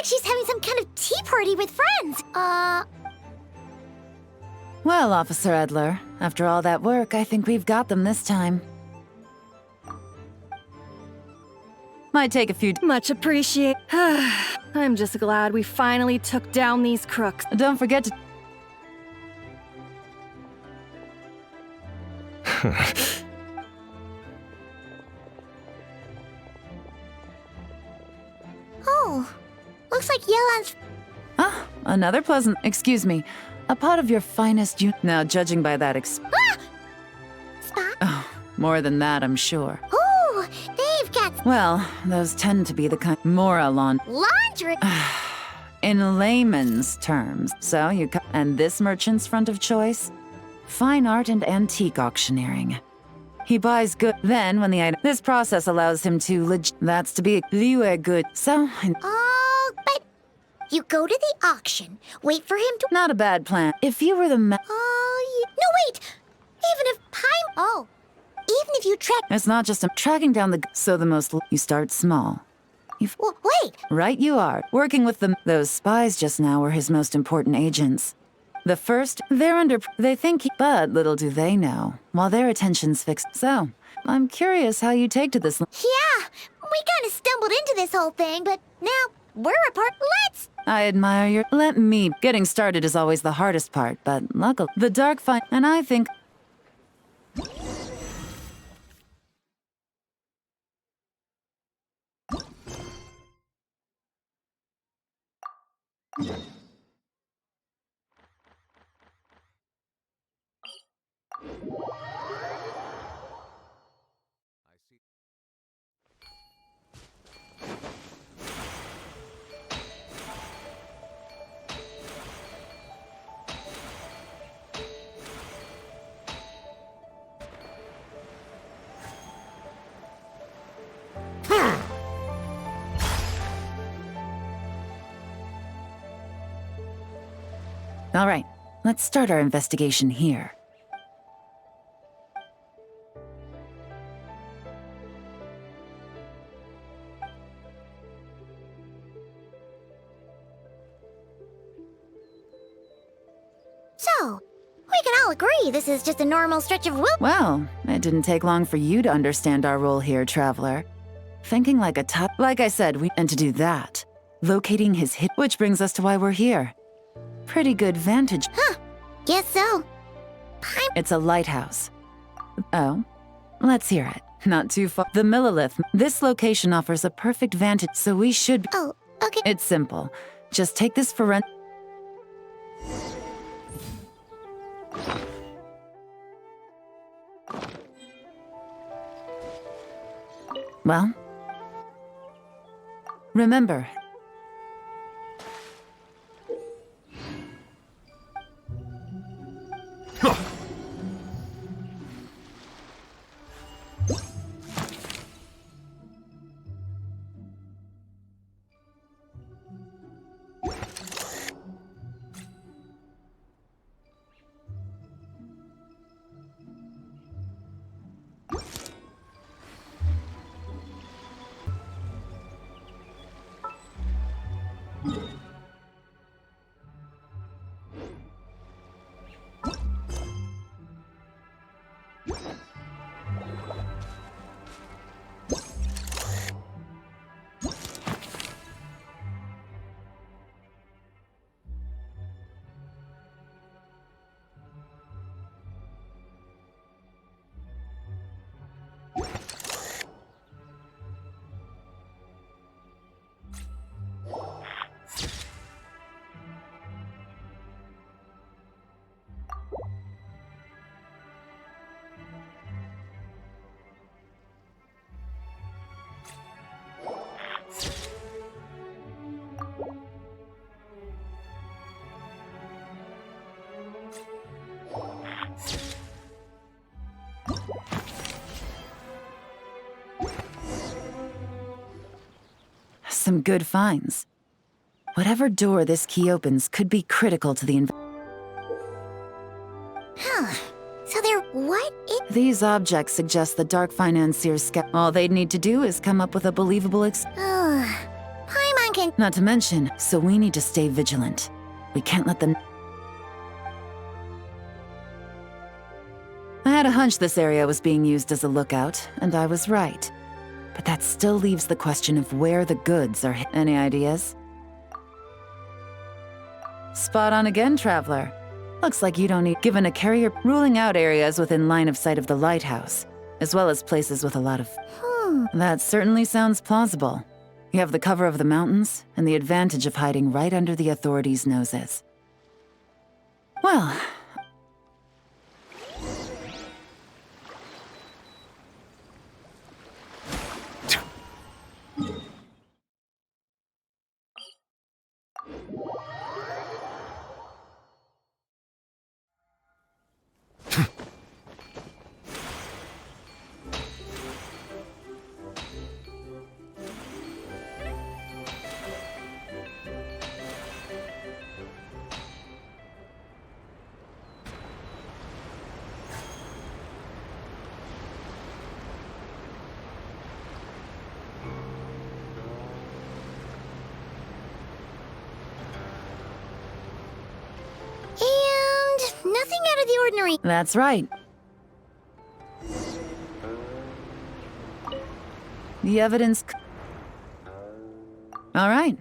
she's having some kind of tea party with friends. Well, Officer Edler, after all that work, I think we've got them this time. Might take a few. Much appreciate. I'm just glad we finally took down these crooks. Don't forget to. Oh, looks like Yelan's. Ah, another pleasant. Excuse me. A pot of your finest Now, judging by that Spot? Oh, more than that, I'm sure. Oh, they've got Well, those tend to be the kind. More along. laundry. In layman's terms. So, and this merchant's front of choice? Fine art and antique auctioneering. He buys good. Then, when the item. This process allows him to That's to be liu good. So. Oh, but you go to the auction, wait for him to. Not a bad plan. If you were the Oh, no, wait. Even if Paimon. Oh, even if you track. It's not just tracking down the. So the most. You start small. Wait. Right you are. Working with them. Those spies just now were his most important agents. The first, they're under. They think. But little do they know. While their attention's fixed. So, I'm curious how you take to this. Yeah, we kind of stumbled into this whole thing, but now we're apart. Let's. I admire your. Let me. Getting started is always the hardest part, but luckily. The dark fight. And I think. All right, let's start our investigation here. So, we can all agree this is just a normal stretch of will. Well, it didn't take long for you to understand our role here, Traveler. Thinking like a top. Like I said, and to do that, locating his hit. Which brings us to why we're here. Pretty good vantage. Huh, guess so. It's a lighthouse. Oh, let's hear it. Not too far. The Millilith. This location offers a perfect vantage, so we should. Oh, okay. It's simple. Just take this for rent. Well, remember. Some good finds. Whatever door this key opens could be critical to the Huh. So they're what? These objects suggest the Dark Financier's All they'd need to do is come up with a believable Paimon can. Not to mention, so we need to stay vigilant. We can't let them... I had a hunch this area was being used as a lookout, and I was right. But that still leaves the question of where the goods are. Any ideas? Spot on again, Traveler. Looks like you don't need... Given a carrier ruling out areas within line of sight of the lighthouse, as well as places with a lot of... That certainly sounds plausible. You have the cover of the mountains, and the advantage of hiding right under the authorities' noses. Well... Nothing out of the ordinary. That's right. The evidence... All right.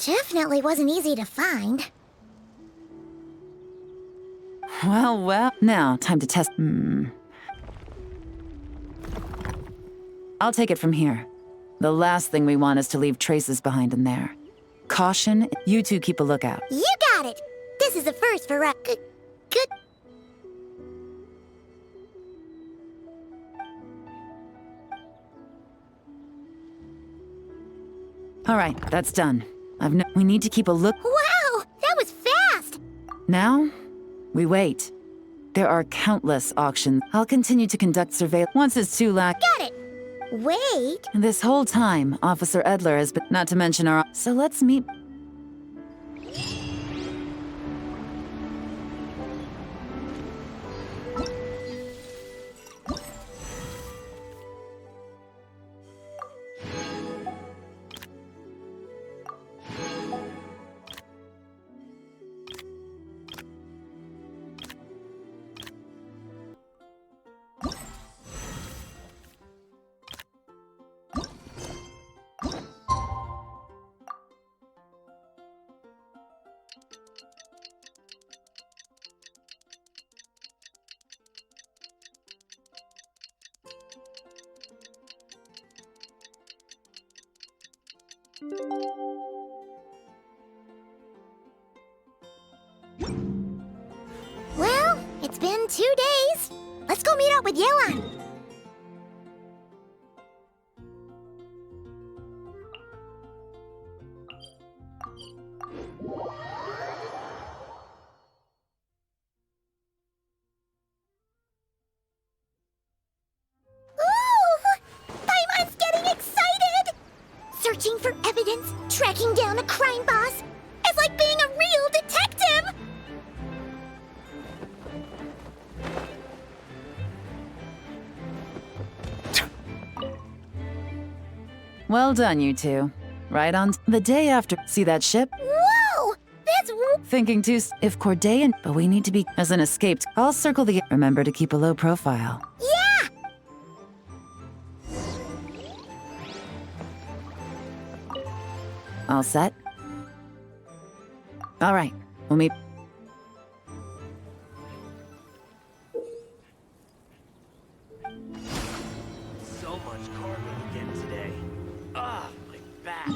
Definitely wasn't easy to find. Well. Now, time to test. I'll take it from here. The last thing we want is to leave traces behind in there. Caution, you two keep a lookout. You got it! This is a first for us. Good. All right, that's done. We need to keep a look. Wow! That was fast! Now, we wait. There are countless auctions. I'll continue to conduct surveillance once it's too late. Got it! Wait. This whole time, Officer Edler has been... Not to mention our... So let's meet... Well, it's been 2 days. Let's go meet up with Yelan. Ooh! Paimon's getting excited! Searching for evidence, tracking down a crime boss. It's like being a real detective! Well done, you two. Right on the day after. See that ship? Whoa! That's Thinking too if Corday and but we need to be as an escaped. I'll circle the remember to keep a low profile. yeah! All set? All right. We'll meet. So much carving again today. Ah, my back.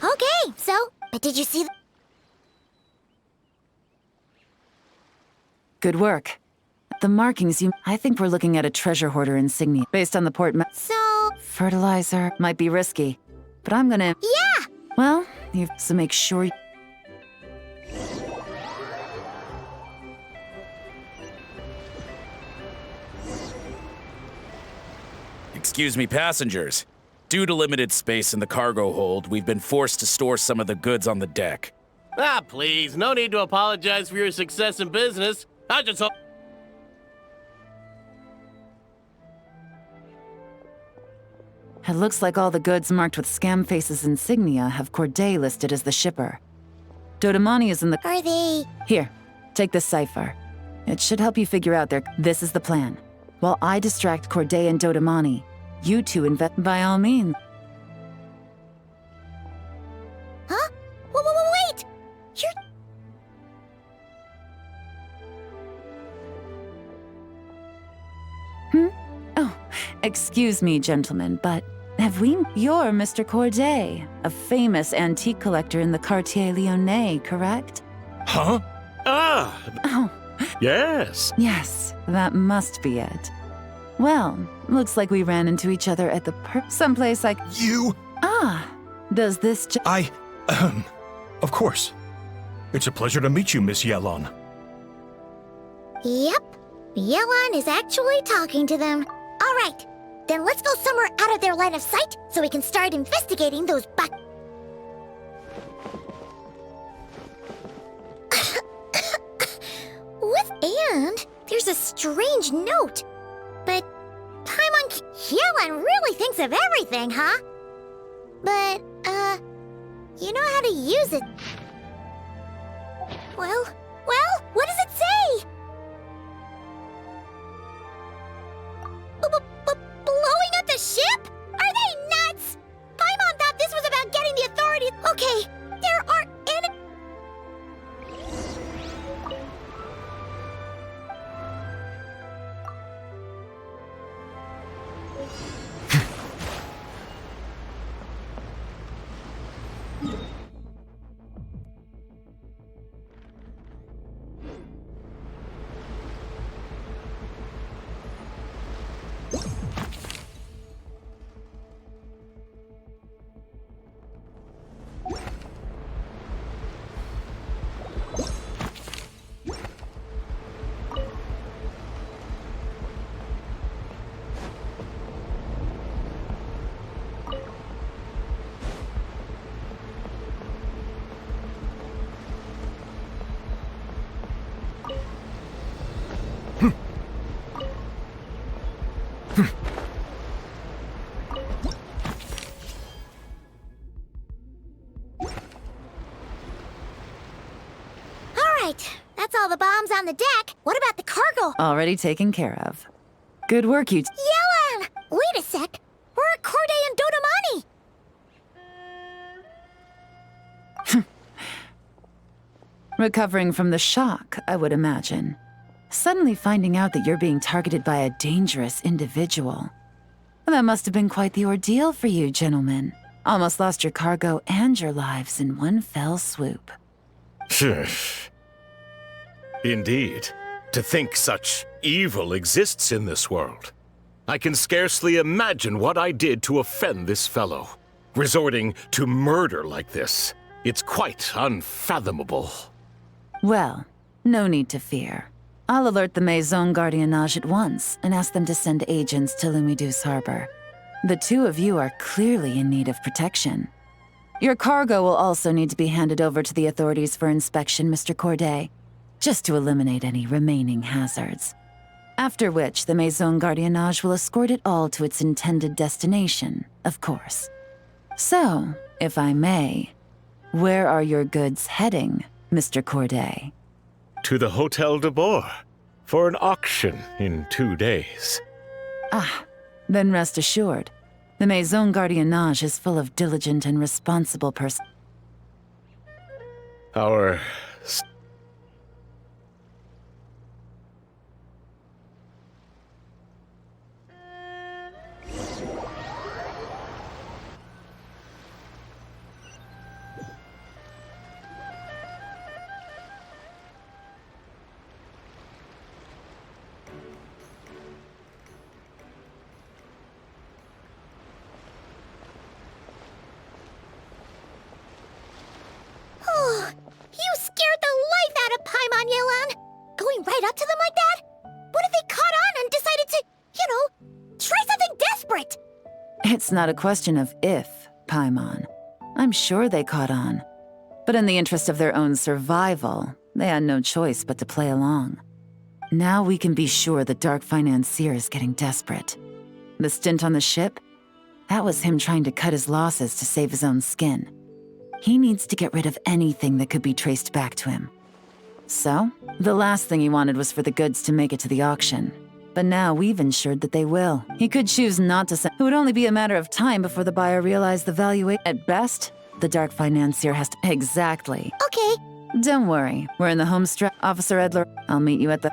Okay, so, but did you see Good work. The markings you. I think we're looking at a treasure hoarder insignia based on the port. So, Fertilizer might be risky, but I'm gonna. yeah! Well, you so make sure. Excuse me, passengers. Due to limited space in the cargo hold, we've been forced to store some of the goods on the deck. Ah, please, no need to apologize for your success in business. I just hope. It looks like all the goods marked with Scam Face's insignia have Corday listed as the shipper. Dodamani is in the. Are they... Here, take this cipher. It should help you figure out their. This is the plan. While I distract Corday and Dodamani, you two invest by all means. Huh? Wait! You're... Excuse me, gentlemen, but have we... You're Mr. Corday, a famous antique collector in the Quartier Lyonnais, correct? Huh? Ah! Oh, Yes. yes, that must be it. Well, looks like we ran into each other at the someplace like... You? Ah, does this Of course. It's a pleasure to meet you, Miss Yellon. Yep, Yelan is actually talking to them. All right, then let's go somewhere out of their line of sight so we can start investigating those And there's a strange note. But Paimon Yelan really thinks of everything, huh? But, you know how to use it. Well, what does it say? Blowing up the ship? Are they nuts? Paimon thought this was about getting the authorities. Okay, there are any... That's all the bombs on the deck. What about the cargo? already taken care of. Good work, you... Yelan! Wait a sec. We're at Corday and Dodomani. Recovering from the shock, I would imagine. Suddenly finding out that you're being targeted by a dangerous individual. Well, that must have been quite the ordeal for you, gentlemen. Almost lost your cargo and your lives in one fell swoop. Indeed. To think such evil exists in this world. I can scarcely imagine what I did to offend this fellow. Resorting to murder like this. It's quite unfathomable. Well, no need to fear. I'll alert the Maison Gardiennage at once and ask them to send agents to Lumidus Harbor. The two of you are clearly in need of protection. Your cargo will also need to be handed over to the authorities for inspection, Mr. Corday, just to eliminate any remaining hazards. After which, the Maison Gardiennage will escort it all to its intended destination, of course. So, if I may, where are your goods heading, Mr. Corday? To the Hotel de Boer for an auction in 2 days. Ah, then rest assured. The Maison Gardiennage is full of diligent and responsible persons. Our... You scared the life out of Paimon Yelan! Going right up to them like that? What if they caught on and decided to, try something desperate? It's not a question of if, Paimon. I'm sure they caught on. But in the interest of their own survival, they had no choice but to play along. Now we can be sure the Dark Financier is getting desperate. The stint on the ship? That was him trying to cut his losses to save his own skin. He needs to get rid of anything that could be traced back to him. So, the last thing he wanted was for the goods to make it to the auction. But now we've ensured that they will. He could choose not to send. It would only be a matter of time before the buyer realized the value. At best, the Dark Financier has to... Exactly. Okay. Don't worry. We're in the home stretch. Officer Edler, I'll meet you at the...